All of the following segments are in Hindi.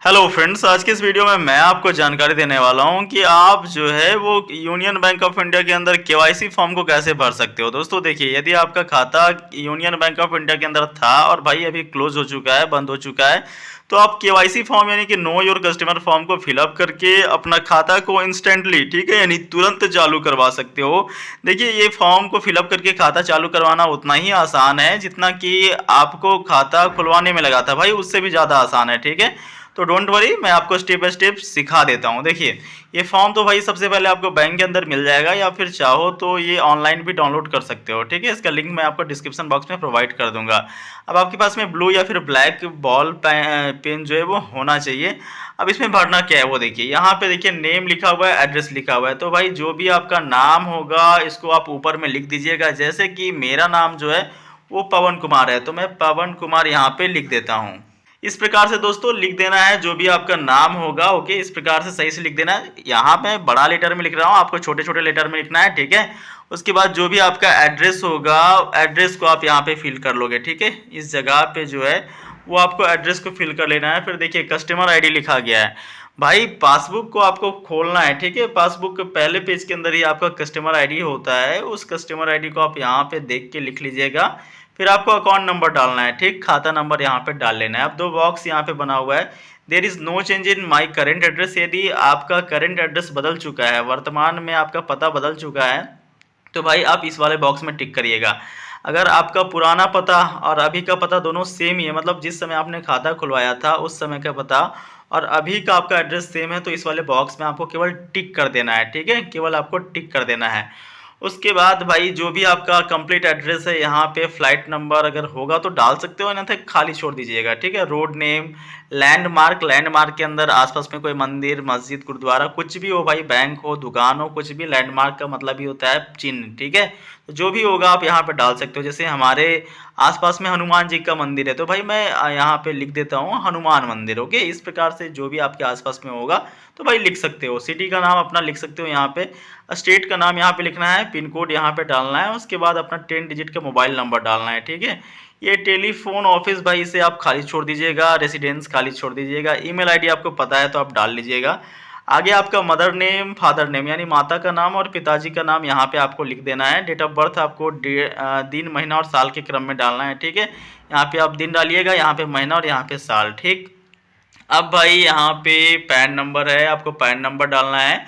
हेलो फ्रेंड्स, आज के इस वीडियो में मैं आपको जानकारी देने वाला हूं कि आप जो है वो यूनियन बैंक ऑफ इंडिया के अंदर केवाईसी फॉर्म को कैसे भर सकते हो। दोस्तों देखिए, यदि आपका खाता यूनियन बैंक ऑफ इंडिया के अंदर था और भाई अभी क्लोज हो चुका है, बंद हो चुका है, तो आप केवाईसी फॉर्म यानी कि नो योर कस्टमर फॉर्म को फिलअप करके अपना खाता को इंस्टेंटली, ठीक है, यानी तुरंत चालू करवा सकते हो। देखिए, ये फॉर्म को फिलअप करके खाता चालू करवाना उतना ही आसान है जितना कि आपको खाता खुलवाने में लगा था, भाई उससे भी ज़्यादा आसान है, ठीक है। तो डोंट वरी, मैं आपको स्टेप बाय स्टेप सिखा देता हूँ। देखिए, ये फॉर्म तो भाई सबसे पहले आपको बैंक के अंदर मिल जाएगा या फिर चाहो तो ये ऑनलाइन भी डाउनलोड कर सकते हो, ठीक है। इसका लिंक मैं आपको डिस्क्रिप्शन बॉक्स में प्रोवाइड कर दूंगा। अब आपके पास में ब्लू या फिर ब्लैक बॉल पेन जो है वो होना चाहिए। अब इसमें भरना क्या है वो देखिए, यहाँ पे देखिए नेम लिखा हुआ है, एड्रेस लिखा हुआ है। तो भाई जो भी आपका नाम होगा इसको आप ऊपर में लिख दीजिएगा। जैसे कि मेरा नाम जो है वो पवन कुमार है, तो मैं पवन कुमार यहाँ पे लिख देता हूँ। इस प्रकार से दोस्तों लिख देना है जो भी आपका नाम होगा। ओके, इस प्रकार से सही से लिख देना है। यहाँ पे बड़ा लेटर में लिख रहा हूँ, आपको छोटे छोटे लेटर में लिखना है, ठीक है। उसके बाद जो भी आपका एड्रेस होगा, एड्रेस को आप यहाँ पे फिल कर लोगे, ठीक है। इस जगह पे जो है वो आपको एड्रेस को फिल कर लेना है। फिर देखिए कस्टमर आईडी लिखा गया है, भाई पासबुक को आपको खोलना है, ठीक है। पासबुक के पहले पेज के अंदर ही आपका कस्टमर आईडी होता है, उस कस्टमर आईडी को आप यहाँ पे देख के लिख लीजिएगा। फिर आपको अकाउंट नंबर डालना है, ठीक, खाता नंबर यहाँ पे डाल लेना है। अब दो बॉक्स यहाँ पे बना हुआ है, there is no change in my current address. यदि आपका करेंट एड्रेस बदल चुका है, वर्तमान में आपका पता बदल चुका है, तो भाई आप इस वाले बॉक्स में टिक करिएगा। अगर आपका पुराना पता और अभी का पता दोनों सेम ही है, मतलब जिस समय आपने खाता खुलवाया था उस समय का पता और अभी का आपका एड्रेस सेम है, तो इस वाले बॉक्स में आपको केवल टिक कर देना है, ठीक है, केवल आपको टिक कर देना है। उसके बाद भाई जो भी आपका कंप्लीट एड्रेस है, यहाँ पे फ्लाइट नंबर अगर होगा तो डाल सकते हो, नहीं तो खाली छोड़ दीजिएगा, ठीक है। रोड नेम, लैंडमार्क, लैंडमार्क के अंदर आसपास में कोई मंदिर, मस्जिद, गुरुद्वारा कुछ भी हो भाई, बैंक हो, दुकान हो, कुछ भी, लैंडमार्क का मतलब ही होता है चिन्ह, ठीक है। तो जो भी होगा आप यहाँ पे डाल सकते हो। जैसे हमारे आसपास में हनुमान जी का मंदिर है, तो भाई मैं यहाँ पे लिख देता हूँ हनुमान मंदिर। ओके, इस प्रकार से जो भी आपके आसपास में होगा तो भाई लिख सकते हो। सिटी का नाम अपना लिख सकते हो यहाँ पे, स्टेट का नाम यहाँ पे लिखना है, पिन कोड यहाँ पे डालना है, उसके बाद अपना 10 डिजिट का मोबाइल नंबर डालना है, ठीक है। ये टेलीफोन ऑफिस भाई इसे आप खाली छोड़ दीजिएगा, रेसिडेंस खाली छोड़ दीजिएगा, ईमेल आईडी आपको पता है तो आप डाल लीजिएगा। आगे आपका मदर नेम, फादर नेम यानी माता का नाम और पिताजी का नाम यहाँ पे आपको लिख देना है। डेट ऑफ बर्थ आपको दिन, महीना और साल के क्रम में डालना है, ठीक है। यहाँ पे आप दिन डालिएगा, यहाँ पे महीना और यहाँ पे साल, ठीक। अब भाई यहाँ पे पैन नंबर है, आपको पैन नंबर डालना है।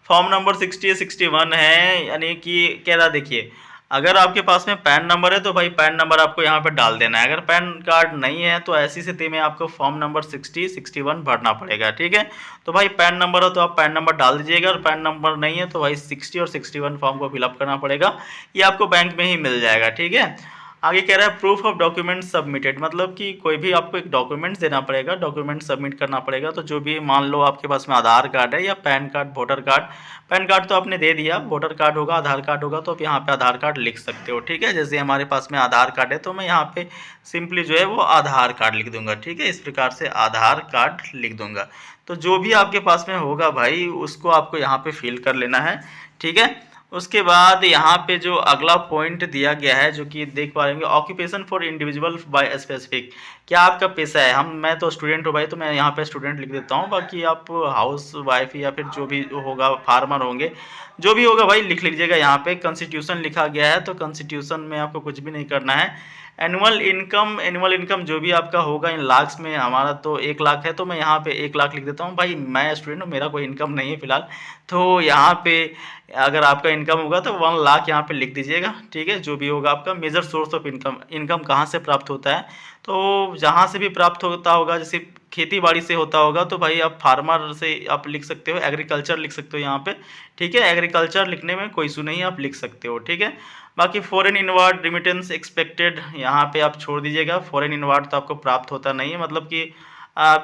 फॉर्म नंबर 60 61 है, यानी कि कह रहा देखिए, अगर आपके पास में पैन नंबर है तो भाई पैन नंबर आपको यहाँ पे डाल देना है। अगर पैन कार्ड नहीं है तो ऐसी स्थिति में आपको फॉर्म नंबर 60 61 भरना पड़ेगा, ठीक है। तो भाई पैन नंबर हो तो आप पैन नंबर डाल दीजिएगा, और पैन नंबर नहीं है तो भाई 60 और 61 फॉर्म को फिलअप करना पड़ेगा। ये आपको बैंक में ही मिल जाएगा, ठीक है। आगे कह रहा है प्रूफ ऑफ डॉक्यूमेंट सबमिटेड, मतलब कि कोई भी आपको एक डॉक्यूमेंट्स देना पड़ेगा, डॉक्यूमेंट सबमिट करना पड़ेगा। तो जो भी, मान लो आपके पास में आधार कार्ड है या pan card, voter card, pan card तो आपने दे दिया, वोटर कार्ड होगा, आधार कार्ड होगा, तो आप यहाँ पे आधार कार्ड लिख सकते हो, ठीक है। जैसे हमारे पास में आधार कार्ड है तो मैं यहाँ पे सिंपली जो है वो आधार कार्ड लिख दूंगा, ठीक है। इस प्रकार से आधार कार्ड लिख दूंगा। तो जो भी आपके पास में होगा भाई उसको आपको यहाँ पे फिल कर लेना है, ठीक है। उसके बाद यहाँ पे जो अगला पॉइंट दिया गया है, जो कि देख पा रहे occupation for individual by specific, क्या आपका पेशा है। मैं तो स्टूडेंट हूँ भाई, तो मैं यहाँ पे स्टूडेंट लिख देता हूँ। बाकी आप हाउस वाइफ या फिर जो भी होगा, फार्मर होंगे, जो भी होगा भाई लिख लीजिएगा। यहाँ पे कॉन्स्टिट्यूशन लिखा गया है, तो कॉन्स्टिट्यूशन में आपको कुछ भी नहीं करना है। एनुअल इनकम जो भी आपका होगा इन लाख्स में, हमारा तो 1 लाख है तो मैं यहाँ पे 1 लाख लिख देता हूँ। भाई मैं स्टूडेंट हूँ, मेरा कोई इनकम नहीं है फिलहाल, तो यहाँ पे अगर आपका इनकम होगा तो 1 लाख यहाँ पे लिख दीजिएगा, ठीक है। जो भी होगा आपका major source of income, income कहाँ से प्राप्त होता है, तो जहाँ से भी प्राप्त होता होगा, जैसे खेती बाड़ी से होता होगा तो भाई आप फार्मर से आप लिख सकते हो, एग्रीकल्चर लिख सकते हो यहाँ पे, ठीक है। एग्रीकल्चर लिखने में कोई इशू नहीं है, आप लिख सकते हो, ठीक है। बाकी फॉरेन इनवार्ड रिमिटेंस एक्सपेक्टेड यहाँ पे आप छोड़ दीजिएगा। फॉरेन इनवार्ड तो आपको प्राप्त होता नहीं है, मतलब कि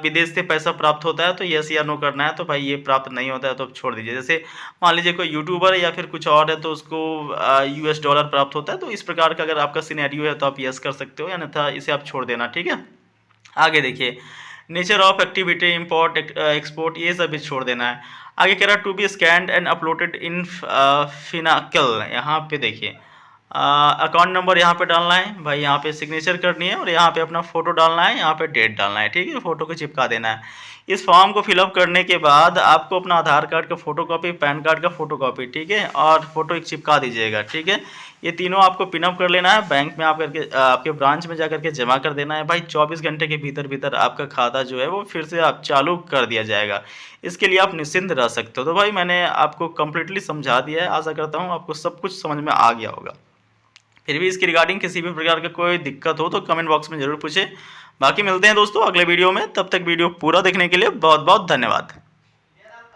विदेश से पैसा प्राप्त होता है तो यस या नो करना है। तो भाई ये प्राप्त नहीं होता है तो आप छोड़ दीजिए। जैसे मान लीजिए कोई यूट्यूबर है या फिर कुछ और है तो उसको US डॉलर प्राप्त होता है, तो इस प्रकार का अगर आपका सिनेरियो है तो आप यस कर सकते हो, या अन्यथा इसे आप छोड़ देना, ठीक है। आगे देखिए nature of activity, import export, ये सब भी छोड़ देना है। आगे कह रहा है to be scanned and uploaded in Finacle, यहाँ पे देखिए अकाउंट नंबर यहाँ पे डालना है भाई, यहाँ पे सिग्नेचर करनी है और यहाँ पे अपना फ़ोटो डालना है, यहाँ पे डेट डालना है, ठीक है, फ़ोटो को चिपका देना है। इस फॉर्म को फिलअप करने के बाद आपको अपना आधार कार्ड का फ़ोटोकॉपी, पैन कार्ड का फ़ोटोकॉपी, ठीक है, और फ़ोटो एक चिपका दीजिएगा, ठीक है। ये तीनों आपको पिनअप कर लेना है, बैंक में आप करके आपके ब्रांच में जा करके जमा कर देना है भाई। 24 घंटे के भीतर भीतर आपका खाता जो है वो फिर से आप चालू कर दिया जाएगा। इसके लिए आप निश्चिंत रह सकते हो। तो भाई मैंने आपको कम्प्लीटली समझा दिया है, आशा करता हूँ आपको सब कुछ समझ में आ गया होगा। फिर भी इसकी रिगार्डिंग किसी भी प्रकार का कोई दिक्कत हो तो कमेंट बॉक्स में ज़रूर पूछें। बाकी मिलते हैं दोस्तों अगले वीडियो में, तब तक वीडियो पूरा देखने के लिए बहुत बहुत धन्यवाद।